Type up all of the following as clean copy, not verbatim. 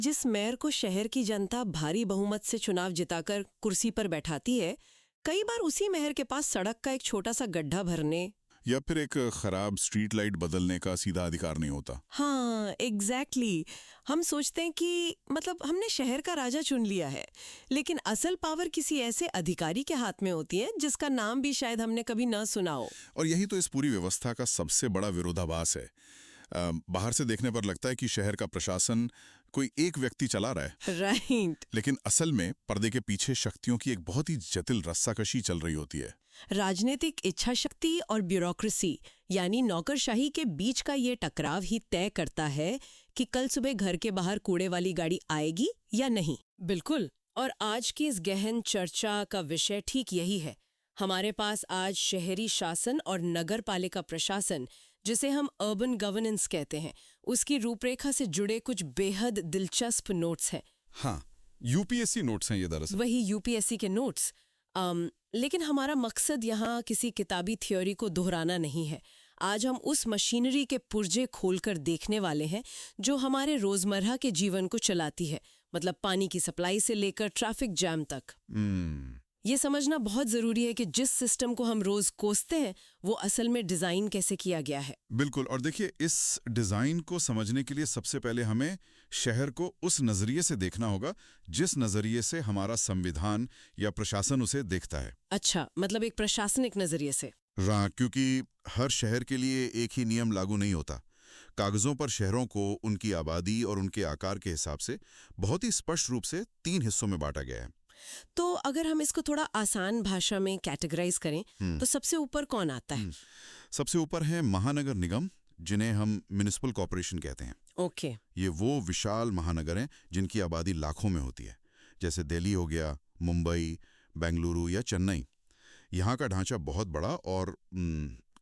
जिस मेयर को शहर की जनता भारी बहुमत से चुनाव जिताकर कुर्सी पर बैठाती है, कई बार उसी मेयर के पास सड़क का एक छोटा सा गड्ढा भरने या फिर एक खराब स्ट्रीट लाइट बदलने का सीधा अधिकार नहीं होता। हाँ एग्जैक्टली हम सोचते हैं कि मतलब हमने शहर का राजा चुन लिया है, लेकिन असल पावर किसी ऐसे अधिकारी के हाथ में होती है जिसका नाम भी शायद हमने कभी न सुना हो। और यही तो इस पूरी व्यवस्था का सबसे बड़ा विरोधाभास है। बाहर से देखने पर लगता है कि शहर का प्रशासन कोई एक व्यक्ति चला रहा है, राइट। लेकिन असल में पर्दे के पीछे शक्तियों की एक बहुत ही जटिल रस्साकशी चल रही होती है। राजनीतिक इच्छा शक्ति और ब्यूरोक्रेसी यानी नौकरशाही के बीच का ये टकराव ही तय करता है कि कल सुबह घर के बाहर कूड़े वाली गाड़ी आएगी या नहीं। बिल्कुल, और आज की इस गहन चर्चा का विषय ठीक यही है। हमारे पास आज शहरी शासन और नगर पालिका प्रशासन, जिसे हम अर्बन गवर्नेंस कहते हैं, उसकी रूपरेखा से जुड़े कुछ बेहद दिलचस्प नोट्स हैं। हाँ, यूपीएससी नोट्स हैं ये दरअसल। वही यूपीएससी के नोट्स। लेकिन हमारा मकसद यहाँ किसी किताबी थ्योरी को दोहराना नहीं है। आज हम उस मशीनरी के पुर्जे खोलकर देखने वाले हैं जो हमारे रोजमर्रा के जीवन को चलाती है, मतलब पानी की सप्लाई से लेकर ट्रैफिक जैम तक। ये समझना बहुत जरूरी है कि जिस सिस्टम को हम रोज कोसते हैं वो असल में डिजाइन कैसे किया गया है। बिल्कुल, और देखिए इस डिजाइन को समझने के लिए सबसे पहले हमें शहर को उस नजरिए से देखना होगा जिस नजरिए से हमारा संविधान या प्रशासन उसे देखता है। अच्छा, मतलब एक प्रशासनिक नजरिए से। क्योंकि हर शहर के लिए एक ही नियम लागू नहीं होता। कागजों पर शहरों को उनकी आबादी और उनके आकार के हिसाब से बहुत ही स्पष्ट रूप से 3 हिस्सों में बांटा गया है। तो अगर हम इसको थोड़ा आसान भाषा में कैटेगराइज करें तो सबसे ऊपर कौन आता है? सबसे ऊपर है महानगर निगम, जिन्हें हम म्युनिसिपल कॉर्पोरेशन कहते हैं। ओके। ये वो विशाल महानगर हैं जिनकी आबादी लाखों में होती है, जैसे दिल्ली हो गया, मुंबई, बेंगलुरु या चेन्नई। यहाँ का ढांचा बहुत बड़ा और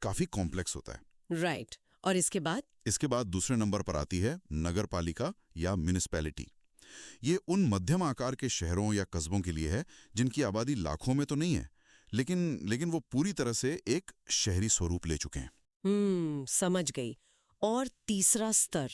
काफी कॉम्प्लेक्स होता है। राइट। और इसके बाद दूसरे नंबर पर आती है नगर पालिका या म्युनिसिपैलिटी। ये उन मध्यम आकार के शहरों या कस्बों के लिए है जिनकी आबादी लाखों में तो नहीं है, लेकिन वो पूरी तरह से एक शहरी स्वरूप ले चुके हैं। समझ गई। और तीसरा स्तर,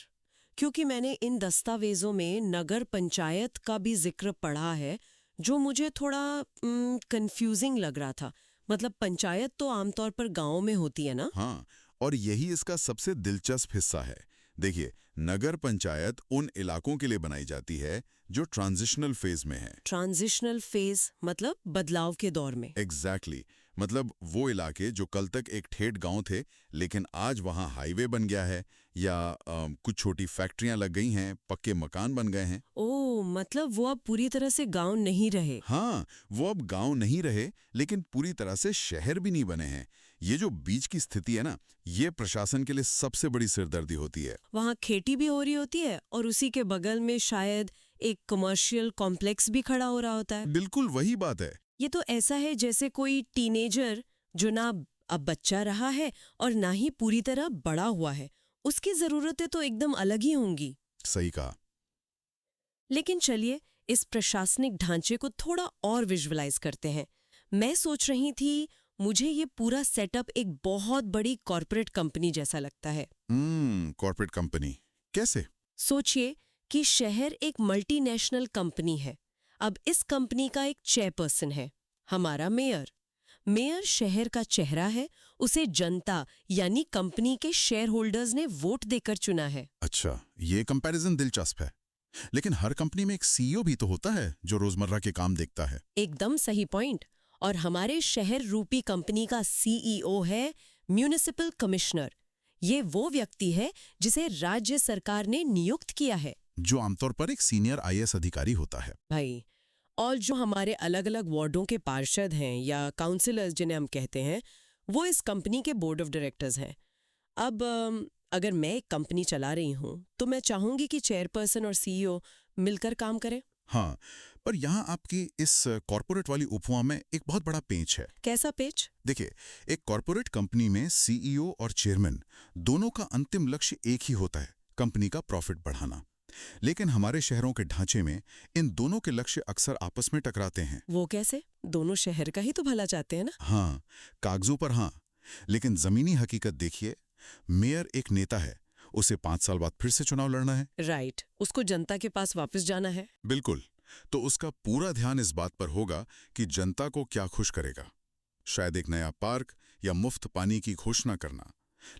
क्योंकि मैंने इन दस्तावेजों में नगर पंचायत का भी जिक्र पढ़ा है, जो मुझे थोड़ा कंफ्यूजिंग लग रहा था। मतलब पंचायत तो आमतौर पर गांव में होती है ना? हाँ, और यही इसका सबसे दिलचस्प हिस्सा है। देखिए, नगर पंचायत उन इलाकों के लिए बनाई जाती है जो ट्रांजिशनल फेज में है। ट्रांजिशनल फेज मतलब बदलाव के दौर में। एग्जैक्टली मतलब वो इलाके जो कल तक एक ठेठ गांव थे, लेकिन आज वहां हाईवे बन गया है, या कुछ छोटी फैक्ट्रियां लग गई हैं, पक्के मकान बन गए हैं। ओह, मतलब वो अब पूरी तरह से गांव नहीं रहे। हाँ, वो अब गांव नहीं रहे, लेकिन पूरी तरह से शहर भी नहीं बने हैं। ये जो बीच की स्थिति है ना, ये प्रशासन के लिए सबसे बड़ी सिरदर्दी होती है। वहाँ खेती भी हो रही होती है और उसी के बगल में शायद एक कमर्शियल कॉम्प्लेक्स भी खड़ा हो रहा होता है। बिल्कुल वही बात है। ये तो ऐसा है जैसे कोई टीनेजर जो ना अब बच्चा रहा है और ना ही पूरी तरह बड़ा हुआ है, उसकी जरूरतें तो एकदम अलग ही होंगी। सही कहा। लेकिन चलिए इस प्रशासनिक ढांचे को थोड़ा और विजुअलाइज करते हैं। मैं सोच रही थी, मुझे ये पूरा सेटअप एक बहुत बड़ी कॉर्पोरेट कंपनी जैसा लगता है। कॉर्पोरेट कंपनी कैसे? सोचिए कि शहर एक मल्टीनेशनल कंपनी है। अब इस कंपनी का एक चेयरपर्सन है, हमारा मेयर। मेयर शहर का चेहरा है, उसे जनता यानी कंपनी के शेयर होल्डर्स ने वोट देकर चुना है। अच्छा, ये कंपैरिजन दिलचस्प है। लेकिन हर कंपनी में एक सीईओ भी तो होता है जो रोजमर्रा के काम देखता है। एकदम सही पॉइंट। और हमारे शहर रूपी कंपनी का सीईओ है म्युनिसिपल कमिश्नर। ये वो व्यक्ति है जिसे राज्य सरकार ने नियुक्त किया है, जो आमतौर पर एक सीनियर आईएएस अधिकारी होता है। भाई। और जो हमारे अलग अलग वार्डों के पार्षद हैं या काउंसिलर्स जिन्हें हम कहते हैं, वो इस कंपनी के बोर्ड ऑफ डायरेक्टर्स हैं। अब अगर मैं एक कंपनी चला रही हूँ तो मैं चाहूंगी कि चेयरपर्सन और सीईओ मिलकर काम करें। हाँ, पर यहाँ आपकी इस कॉर्पोरेट वाली उपमा में एक बहुत बड़ा पेंच है। कैसा पेच? देखिए, एक कॉर्पोरेट कंपनी में सीईओ और चेयरमैन दोनों का अंतिम लक्ष्य एक ही होता है, कंपनी का प्रॉफिट बढ़ाना। लेकिन हमारे शहरों के ढांचे में इन दोनों के लक्ष्य अक्सर आपस में टकराते हैं। वो कैसे? दोनों शहर का ही तो भला चाहते हैं ना। हाँ, कागजों पर हाँ, लेकिन जमीनी हकीकत देखिए। मेयर एक नेता है, उसे 5 साल बाद फिर से चुनाव लड़ना है। राइट, उसको जनता के पास वापस जाना है। बिल्कुल। तो उसका पूरा ध्यान इस बात पर होगा कि जनता को क्या खुश करेगा, शायद एक नया पार्क या मुफ्त पानी की घोषणा करना।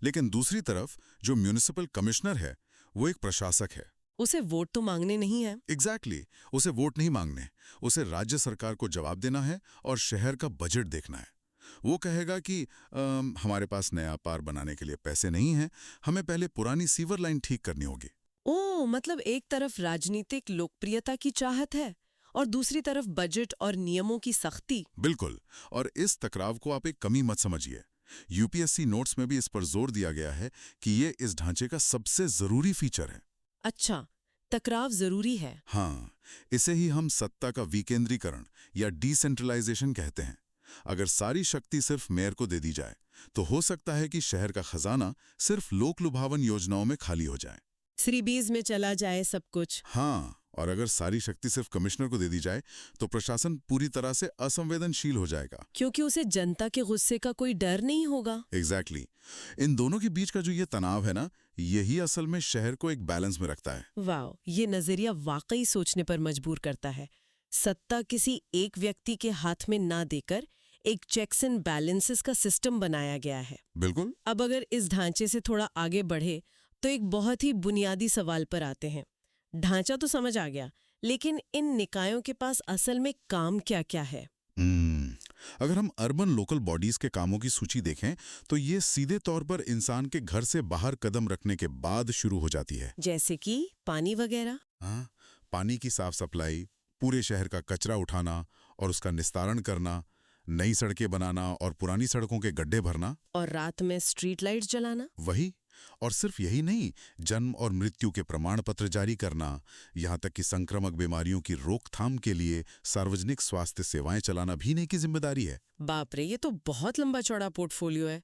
लेकिन दूसरी तरफ जो म्यूनिसिपल कमिश्नर है वो एक प्रशासक है। उसे वोट तो मांगने नहीं है। एग्जैक्टली, उसे वोट नहीं मांगने, उसे राज्य सरकार को जवाब देना है और शहर का बजट देखना है। वो कहेगा कि हमारे पास नया पार बनाने के लिए पैसे नहीं हैं, हमें पहले पुरानी सीवर लाइन ठीक करनी होगी। ओह, मतलब एक तरफ राजनीतिक लोकप्रियता की चाहत है और दूसरी तरफ बजट और नियमों की सख्ती। बिल्कुल। और इस टकराव को आप एक कमी मत समझिए। यूपीएससी नोट्स में भी इस पर जोर दिया गया है कि ये इस ढांचे का सबसे जरूरी फीचर है। अच्छा, टकराव जरूरी है। हाँ, इसे ही हम सत्ता का विकेंद्रीकरण या डिसेंट्रलाइजेशन कहते हैं। अगर सारी शक्ति सिर्फ मेयर को दे दी जाए तो हो सकता है कि शहर का खजाना सिर्फ लोक लुभावन योजनाओं में खाली हो जाए, फ्रीबीज में चला जाए सब कुछ। हाँ, और अगर सारी शक्ति सिर्फ कमिश्नर को दे दी जाए तो प्रशासन पूरी तरह से असंवेदनशील हो जाएगा, क्योंकि उसे जनता के गुस्से का कोई डर नहीं होगा। एग्जैक्टली। इन दोनों के बीच का जो ये तनाव है ना, यही असल में शहर को एक बैलेंस में रखता है। वाह, ये नजरिया वाकई सोचने पर मजबूर करता है। सत्ता किसी एक व्यक्ति के हाथ में ना देकर एक चेक्स एंड बैलेंसेस का सिस्टम बनाया गया है। बिल्कुल। अब अगर इस ढांचे से थोड़ा आगे बढ़े तो एक बहुत ही बुनियादी सवाल पर आते हैं। ढांचा तो समझ आ गया, लेकिन इन निकायों के पास असल में काम क्या क्या है? अगर हम अर्बन लोकल बॉडीज के कामों की सूची देखें तो ये सीधे तौर पर इंसान के घर से बाहर कदम रखने के बाद शुरू हो जाती है। जैसे कि पानी वगैरह। हाँ, पानी की साफ सप्लाई, पूरे शहर का कचरा उठाना और उसका निस्तारण करना, नई सड़कें बनाना और पुरानी सड़कों के गड्ढे भरना, और रात में स्ट्रीट लाइट्स जलाना। वही। और सिर्फ यही नहीं, जन्म और मृत्यु के प्रमाण पत्र जारी करना, यहाँ तक कि संक्रामक बीमारियों की रोकथाम के लिए सार्वजनिक स्वास्थ्य सेवाएं चलाना भी इन्हीं की जिम्मेदारी है। बाप रे, ये तो बहुत लंबा चौड़ा पोर्टफोलियो है।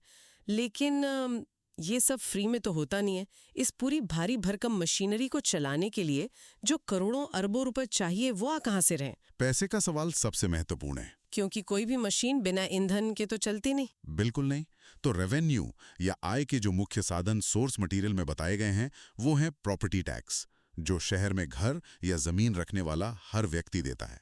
लेकिन ये सब फ्री में तो होता नहीं है। इस पूरी भारी भरकम मशीनरी को चलाने के लिए जो करोड़ों अरबों रुपए चाहिए, वो आ कहाँ से रहे? पैसे का सवाल सबसे महत्वपूर्ण है, क्योंकि कोई भी मशीन बिना ईंधन के तो चलती नहीं। बिल्कुल नहीं। तो रेवेन्यू या आय के जो मुख्य साधन सोर्स मटेरियल में बताए गए हैं वो हैं प्रॉपर्टी टैक्स, जो शहर में घर या जमीन रखने वाला हर व्यक्ति देता है।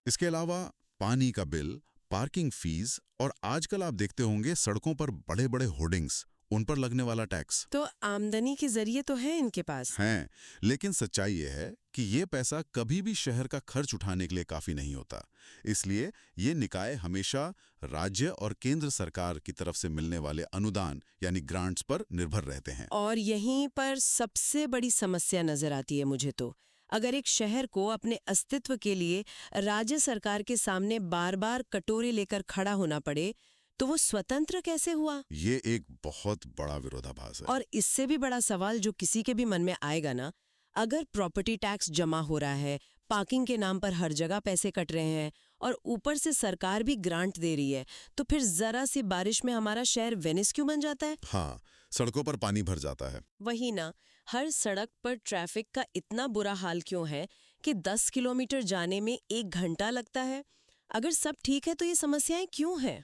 इसके अलावा पानी का बिल, पार्किंग फीस और आजकल आप देखते होंगे सड़कों पर बड़े बड़े होर्डिंग्स, उन पर लगने वाला टैक्स। तो आमदनी के जरिए तो है इनके पास। हैं, लेकिन सच्चाई ये है कि ये पैसा कभी भी शहर का खर्च उठाने के लिए काफी नहीं होता। इसलिए ये निकाय हमेशा राज्य और केंद्र सरकार की तरफ से मिलने वाले अनुदान यानी ग्रांट्स पर निर्भर रहते हैं। और यहीं पर सबसे बड़ी समस्या नजर आती है मुझे तो। अगर एक शहर को अपने अस्तित्व के लिए राज्य सरकार के सामने बार बार कटोरे लेकर खड़ा होना पड़े तो वो स्वतंत्र कैसे हुआ? ये एक बहुत बड़ा विरोधाभास है। और इससे भी बड़ा सवाल जो किसी के भी मन में आएगा ना, अगर प्रॉपर्टी टैक्स जमा हो रहा है, पार्किंग के नाम पर हर जगह पैसे कट रहे हैं और ऊपर से सरकार भी ग्रांट दे रही है, तो फिर जरा सी बारिश में हमारा शहर वेनिस क्यों बन जाता है? हाँ, सड़कों पर पानी भर जाता है। वही ना, हर सड़क पर ट्रैफिक का इतना बुरा हाल क्यों है कि 10 किलोमीटर जाने में 1 घंटा लगता है? अगर सब ठीक है तो ये समस्याएं क्यों हैं?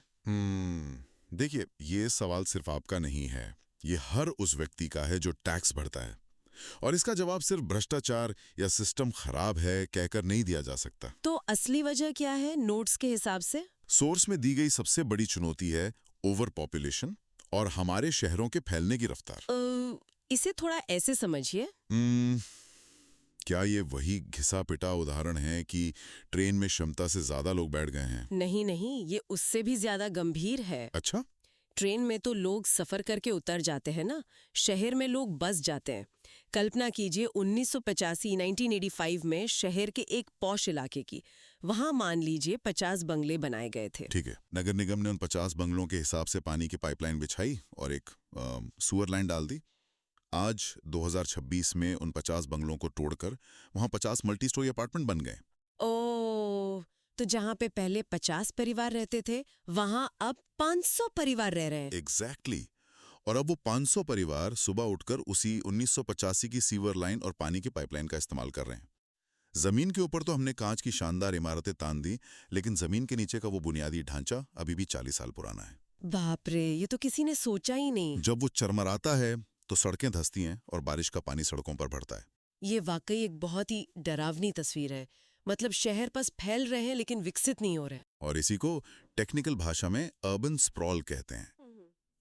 देखिए, ये सवाल सिर्फ आपका नहीं है, ये हर उस व्यक्ति का है जो टैक्स भरता है। और इसका जवाब सिर्फ भ्रष्टाचार या सिस्टम खराब है कहकर नहीं दिया जा सकता। तो असली वजह क्या है नोट्स के हिसाब से? सोर्स में दी गई सबसे बड़ी चुनौती है ओवर पॉपुलेशन और हमारे शहरों के फैलने की रफ्तार। इसे थोड़ा ऐसे समझिए। क्या ये वही घिसा पिटा उदाहरण है कि ट्रेन में क्षमता से ज्यादा लोग बैठ गए हैं? नहीं नहीं, ये उससे भी ज्यादा गंभीर है। अच्छा? ट्रेन में तो लोग सफर करके उतर जाते हैं ना, शहर में लोग बस जाते हैं। कल्पना कीजिए 1985 में शहर के एक पॉश इलाके की, वहां मान लीजिए 50 बंगले बनाए गए थे। ठीक है, नगर निगम ने उन 50 बंगलों के हिसाब से पानी की पाइपलाइन बिछाई और एक सुअर लाइन डाल दी। आज 2026 में उन 50 बंगलों को तोड़कर वहां 50 मल्टी स्टोरी अपार्टमेंट बन गए। ओह, तो जहां पे पहले 50 परिवार रहते थे वहां अब 500 परिवार रह रहे हैं। एग्जैक्टली। और अब वो 500 परिवार सुबह उठकर उसी 1985 की सीवर लाइन और पानी की पाइपलाइन का इस्तेमाल कर रहे हैं। जमीन के ऊपर तो हमने कांच की शानदार इमारतें तान दी, लेकिन जमीन के नीचे का वो बुनियादी ढांचा अभी भी 40 साल पुराना है। बाप रे, ये तो किसी ने सोचा ही नहीं। जब वो चरमराता है तो सड़कें धंसती हैं और बारिश का पानी सड़कों पर भरता है। ये वाकई एक बहुत ही डरावनी तस्वीर है। मतलब शहर बस फैल रहे हैं लेकिन विकसित नहीं हो रहे। और इसी को टेक्निकल भाषा में अर्बन स्प्रॉल कहते हैं।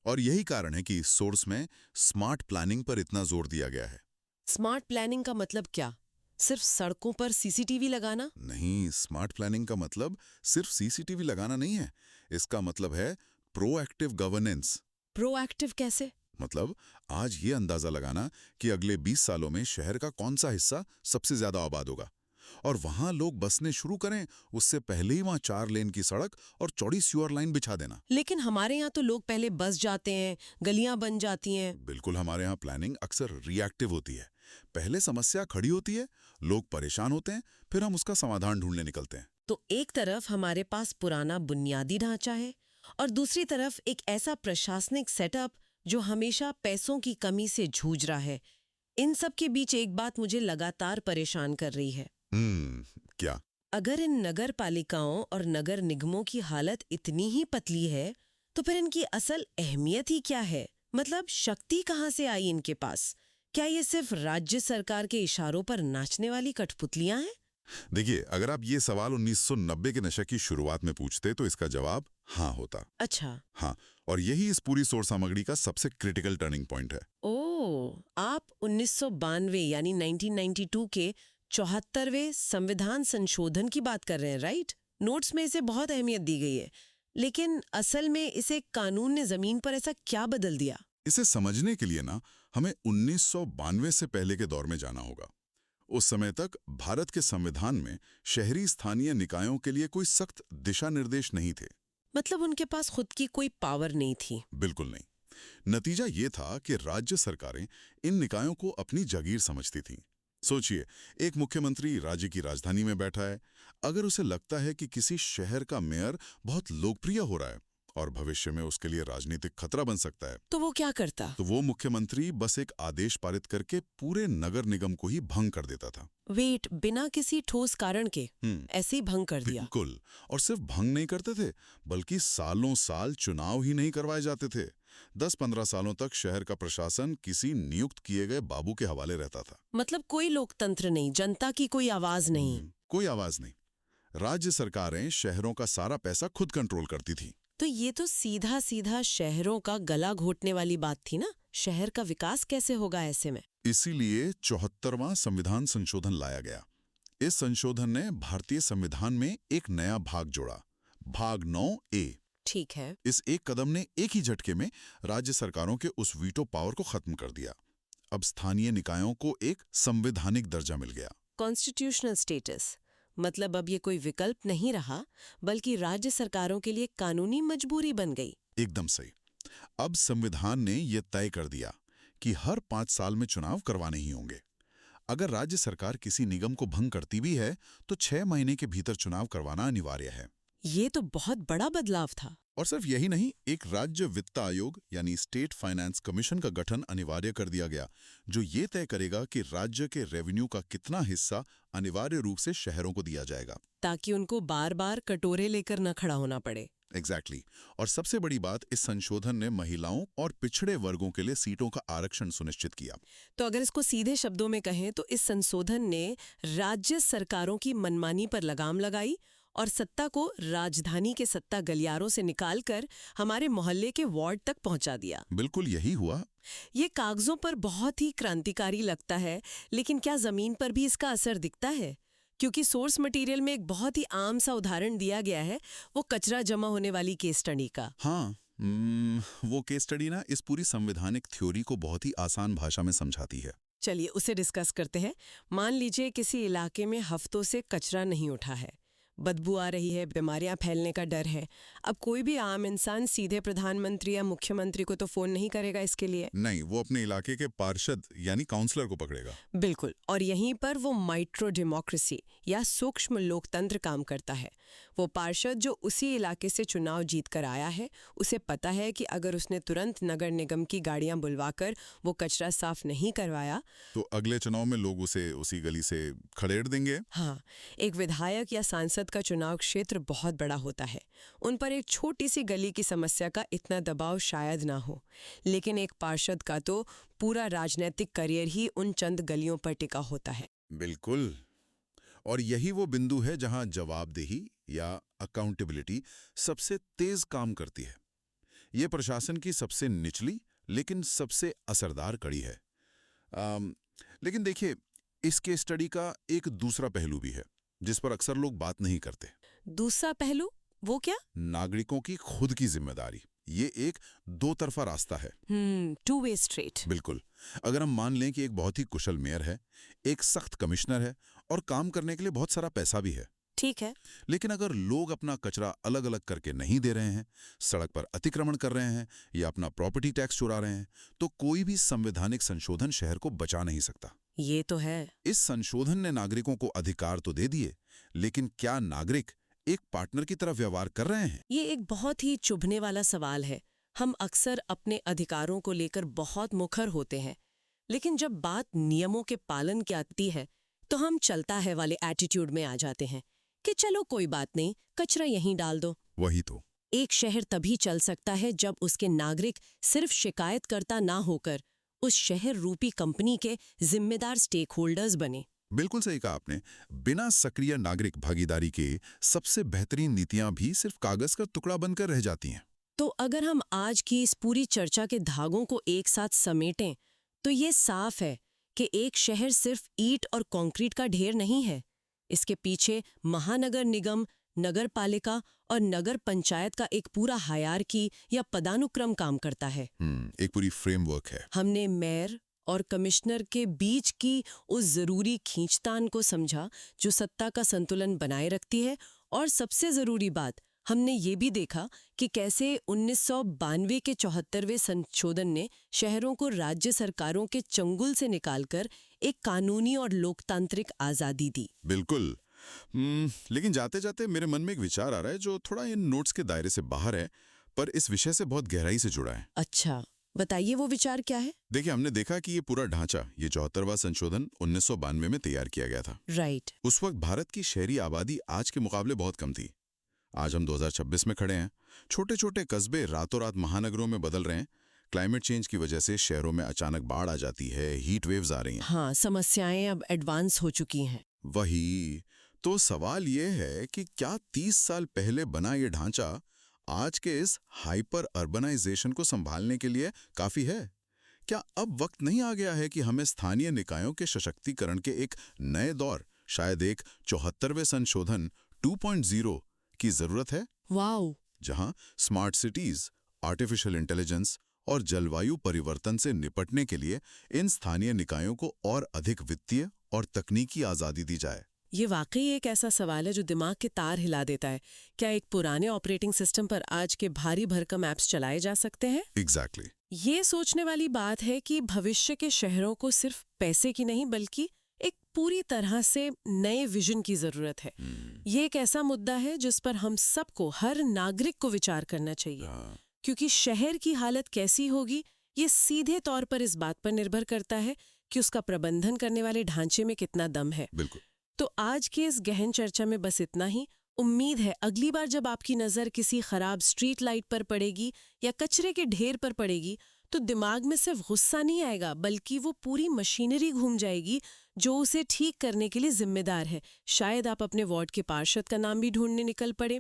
और यही कारण है कि सोर्स में स्मार्ट प्लानिंग पर इतना जोर दिया गया है। स्मार्ट प्लानिंग का मतलब क्या? सिर्फ सड़कों पर सीसीटीवी लगाना? नहीं, स्मार्ट प्लानिंग का मतलब सिर्फ सीसीटीवी लगाना नहीं है। इसका मतलब है प्रोएक्टिव गवर्नेंस। प्रोएक्टिव कैसे? मतलब आज ये अंदाजा लगाना कि अगले 20 सालों में शहर का कौन सा हिस्सा सबसे ज्यादा आबाद होगा और वहां लोग बसने शुरू करें, उससे पहले ही वहां 4 लेन की सड़क और चौड़ी सीवर लाइन बिछा देना। लेकिन हमारे यहाँ तो लोग पहले बस जाते हैं, गलियां बन जाती हैं। बिल्कुल, हमारे यहाँ प्लानिंग अक्सर रिएक्टिव होती है। पहले समस्या खड़ी होती है, लोग परेशान होते हैं, फिर हम उसका समाधान ढूंढने निकलते हैं। तो एक तरफ हमारे पास पुराना बुनियादी ढांचा है और दूसरी तरफ एक ऐसा प्रशासनिक सेटअप जो हमेशा पैसों की कमी से जूझ रहा है। इन सब के बीच एक बात मुझे लगातार परेशान कर रही है। क्या? अगर इन नगर पालिकाओं और नगर निगमों की हालत इतनी ही पतली है तो फिर इनकी असल अहमियत ही क्या है? मतलब शक्ति कहाँ से आई इनके पास? क्या ये सिर्फ राज्य सरकार के इशारों पर नाचने वाली कठपुतलियां हैं? देखिए, अगर आप ये सवाल 1990 के दशक की शुरुआत में पूछते तो इसका जवाब हाँ होता। अच्छा। हाँ, और यही इस पूरी सोच सामग्री का सबसे क्रिटिकल टर्निंग पॉइंट है। ओह, आप 1992 यानी 1992 के 74वें संविधान संशोधन की बात कर रहे हैं, राइट? नोट्स में इसे बहुत अहमियत दी गई है, लेकिन असल में इसे कानून ने जमीन पर ऐसा क्या बदल दिया? इसे समझने के लिए ना हमें 1992 से पहले के दौर में जाना होगा। उस समय तक भारत के संविधान में शहरी स्थानीय निकायों के लिए कोई सख्त दिशा निर्देश नहीं थे। मतलब उनके पास खुद की कोई पावर नहीं थी? बिल्कुल नहीं। नतीजा ये था कि राज्य सरकारें इन निकायों को अपनी जागीर समझती थीं। सोचिए, एक मुख्यमंत्री राज्य की राजधानी में बैठा है। अगर उसे लगता है कि किसी शहर का मेयर बहुत लोकप्रिय हो रहा है और भविष्य में उसके लिए राजनीतिक खतरा बन सकता है, तो वो क्या करता? तो वो मुख्यमंत्री बस एक आदेश पारित करके पूरे नगर निगम को ही भंग कर देता था। वेट, बिना किसी ठोस कारण के ऐसे ही भंग कर दिया? बिल्कुल। और सिर्फ भंग नहीं करते थे, बल्कि सालों साल चुनाव ही नहीं करवाए जाते थे। 10-15 सालों तक शहर का प्रशासन किसी नियुक्त किए गए बाबू के हवाले रहता था। मतलब कोई लोकतंत्र नहीं, जनता की कोई आवाज नहीं। कोई आवाज नहीं। राज्य सरकारें शहरों का सारा पैसा खुद कंट्रोल करती थी। तो ये तो सीधा सीधा शहरों का गला घोटने वाली बात थी ना। शहर का विकास कैसे होगा ऐसे में? इसीलिए 74वां संविधान संशोधन लाया गया। इस संशोधन ने भारतीय संविधान में एक नया भाग जोड़ा, भाग 9A। ठीक है। इस एक कदम ने एक ही झटके में राज्य सरकारों के उस वीटो पावर को खत्म कर दिया। अब स्थानीय निकायों को एक संवैधानिक दर्जा मिल गया। Constitutional status. मतलब अब ये कोई विकल्प नहीं रहा, बल्कि राज्य सरकारों के लिए कानूनी मजबूरी बन गई। एकदम सही। अब संविधान ने यह तय कर दिया कि हर 5 साल में चुनाव करवाने ही होंगे। अगर राज्य सरकार किसी निगम को भंग करती भी है तो 6 महीने के भीतर चुनाव करवाना अनिवार्य है। ये तो बहुत बड़ा बदलाव था। और सिर्फ यही नहीं, एक राज्य वित्त आयोग यानी स्टेट फाइनेंस कमीशन का गठन अनिवार्य कर दिया गया, जो ये तय करेगा कि राज्य के रेवेन्यू का कितना हिस्सा अनिवार्य रूप से शहरों को दिया जाएगा, ताकि उनको बार बार कटोरे लेकर न खड़ा होना पड़े। एग्जैक्टली। और सबसे बड़ी बात, इस संशोधन ने महिलाओं और पिछड़े वर्गों के लिए सीटों का आरक्षण सुनिश्चित किया। तो अगर इसको सीधे शब्दों में कहें तो इस संशोधन ने राज्य सरकारों की मनमानी पर लगाम लगाई और सत्ता को राजधानी के सत्ता गलियारों से निकालकर हमारे मोहल्ले के वार्ड तक पहुंचा दिया। बिल्कुल यही हुआ। ये कागजों पर बहुत ही क्रांतिकारी लगता है, लेकिन क्या जमीन पर भी इसका असर दिखता है? क्योंकि सोर्स मटेरियल में एक बहुत ही आम सा उदाहरण दिया गया है, वो कचरा जमा होने वाली केस स्टडी का। हाँ, वो केस स्टडी ना इस पूरी संवैधानिक थ्योरी को बहुत ही आसान भाषा में समझाती है। चलिए उसे डिस्कस करते हैं। मान लीजिए किसी इलाके में हफ्तों से कचरा नहीं उठा है, बदबू आ रही है, बीमारियां फैलने का डर है। अब कोई भी आम इंसान सीधे प्रधानमंत्री या मुख्यमंत्री को तो फोन नहीं करेगा इसके लिए। नहीं, वो अपने इलाके के पार्षद यानी काउंसलर को पकड़ेगा। बिल्कुल। और यहीं पर वो माइक्रो डेमोक्रेसी या सूक्ष्म लोकतंत्र काम करता है। वो पार्षद जो उसी इलाके से चुनाव जीत कर आया है, उसे पता है कि अगर उसने तुरंत नगर निगम की गाड़ियां बुलवाकर वो कचरा साफ नहीं करवाया तो अगले चुनाव में लोग उसे उसी गली से खदेड़ देंगे। हाँ, एक विधायक या सांसद पार्षद का चुनाव क्षेत्र बहुत बड़ा होता है। उन पर एक छोटी सी गली की समस्या का इतना दबाव शायद ना हो, लेकिन एक पार्षद का तो पूरा राजनीतिक करियर ही उन चंद गलियों पर टिका होता है। बिल्कुल। और यही वो बिंदु है जहां जवाबदेही या अकाउंटेबिलिटी सबसे तेज काम करती है। ये प्रशासन की सबसे निचली लेकिन सबसे असरदार कड़ी है। लेकिन देखिए, इस केस स्टडी का एक दूसरा पहलू भी है जिस पर अक्सर लोग बात नहीं करते। दूसरा पहलू वो क्या? नागरिकों की खुद की जिम्मेदारी। ये एक दो तरफा रास्ता है। Two way street. बिल्कुल। अगर हम मान लें कि एक बहुत ही कुशल मेयर है, एक सख्त कमिश्नर है और काम करने के लिए बहुत सारा पैसा भी है, ठीक है, लेकिन अगर लोग अपना कचरा अलग अलग करके नहीं दे रहे हैं, सड़क पर अतिक्रमण कर रहे हैं या अपना प्रॉपर्टी टैक्स चुरा रहे हैं, तो कोई भी संवैधानिक संशोधन शहर को बचा नहीं सकता। ये तो है। इस संशोधन ने नागरिकों को अधिकार तो दे दिए, लेकिन क्या नागरिक एक पार्टनर की तरह व्यवहार कर रहे हैं? ये एक बहुत ही चुभने वाला सवाल है। हम अक्सर अपने अधिकारों को लेकर बहुत मुखर होते हैं, लेकिन जब बात नियमों के पालन की आती है तो हम चलता है वाले एटीट्यूड में आ जाते हैं कि चलो कोई बात नहीं, कचरा यहीं डाल दो। वही तो। एक शहर तभी चल सकता है जब उसके नागरिक सिर्फ शिकायतकर्ता ना होकर उस शहर रूपी कंपनी के जिम्मेदार स्टेक होल्डर्स बने। बिल्कुल सही कहा आपने। बिना सक्रिय नागरिक भागीदारी के सबसे बेहतरीन नीतियां भी सिर्फ कागज का टुकड़ा बनकर रह जाती हैं। तो अगर हम आज की इस पूरी चर्चा के धागों को एक साथ समेटें तो ये साफ है कि एक शहर सिर्फ ईंट और कंक्रीट का ढेर नहीं है। इसके पीछे महानगर निगम, नगर पालिका और नगर पंचायत का एक पूरा हायरार्की या पदानुक्रम काम करता है। एक पूरी फ्रेमवर्क है। हमने मेयर और कमिश्नर के बीच की उस जरूरी खींचतान को समझा जो सत्ता का संतुलन बनाए रखती है, और सबसे जरूरी बात, हमने ये भी देखा कि कैसे 1992 के 74वें संशोधन ने शहरों को राज्य सरकारों के चंगुल से निकालकर एक कानूनी और लोकतांत्रिक आजादी दी। बिल्कुल। लेकिन जाते जाते मेरे मन में एक विचार आ रहा है जो थोड़ा इन नोट्स के दायरे से बाहर है, पर इस विषय से बहुत गहराई से जुड़ा है। अच्छा, बताइए वो विचार क्या है? देखिए, हमने देखा कि ये पूरा ढांचा, ये 74वां संशोधन 1992 में तैयार किया गया था। राइट। उस वक्त भारत की शहरी आबादी आज के मुकाबले बहुत कम थी। आज हम 2026 में खड़े हैं। छोटे छोटे कस्बे रातों रात महानगरों में बदल रहे हैं। क्लाइमेट चेंज की वजह से शहरों में अचानक बाढ़ आ जाती है, हीट वेव्स आ रही हैं। हाँ, समस्याएं अब एडवांस हो चुकी हैं। वही तो सवाल ये है कि क्या 30 साल पहले बना ये ढांचा आज के इस हाइपर अर्बनाइजेशन को संभालने के लिए काफी है? क्या अब वक्त नहीं आ गया है कि हमें स्थानीय निकायों के सशक्तिकरण के एक नए दौर, शायद एक 74वें संशोधन 2.0 की जरूरत है? वाओ! जहां स्मार्ट सिटीज, आर्टिफिशियल इंटेलिजेंस और जलवायु परिवर्तन से निपटने के लिए इन स्थानीय निकायों को और अधिक वित्तीय और तकनीकी आजादी दी जाए। ये वाकई एक ऐसा सवाल है जो दिमाग के तार हिला देता है। क्या एक पुराने ऑपरेटिंग सिस्टम पर आज के भारी भरकम ऐप्स चलाए जा सकते हैं? एग्जैक्टली। ये सोचने वाली बात है कि भविष्य के शहरों को सिर्फ पैसे की नहीं बल्कि एक पूरी तरह से नए विजन की जरूरत है। ये एक ऐसा मुद्दा है जिस पर हम सबको, हर नागरिक को विचार करना चाहिए, क्योंकि शहर की हालत कैसी होगी ये सीधे तौर पर इस बात पर निर्भर करता है कि उसका प्रबंधन करने वाले ढांचे में कितना दम है। बिल्कुल। तो आज के इस गहन चर्चा में बस इतना ही। उम्मीद है अगली बार जब आपकी नज़र किसी खराब स्ट्रीट लाइट पर पड़ेगी या कचरे के ढेर पर पड़ेगी तो दिमाग में सिर्फ गुस्सा नहीं आएगा, बल्कि वो पूरी मशीनरी घूम जाएगी जो उसे ठीक करने के लिए जिम्मेदार है। शायद आप अपने वार्ड के पार्षद का नाम भी ढूंढने निकल पड़े।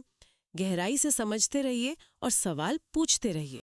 गहराई से समझते रहिए और सवाल पूछते रहिए।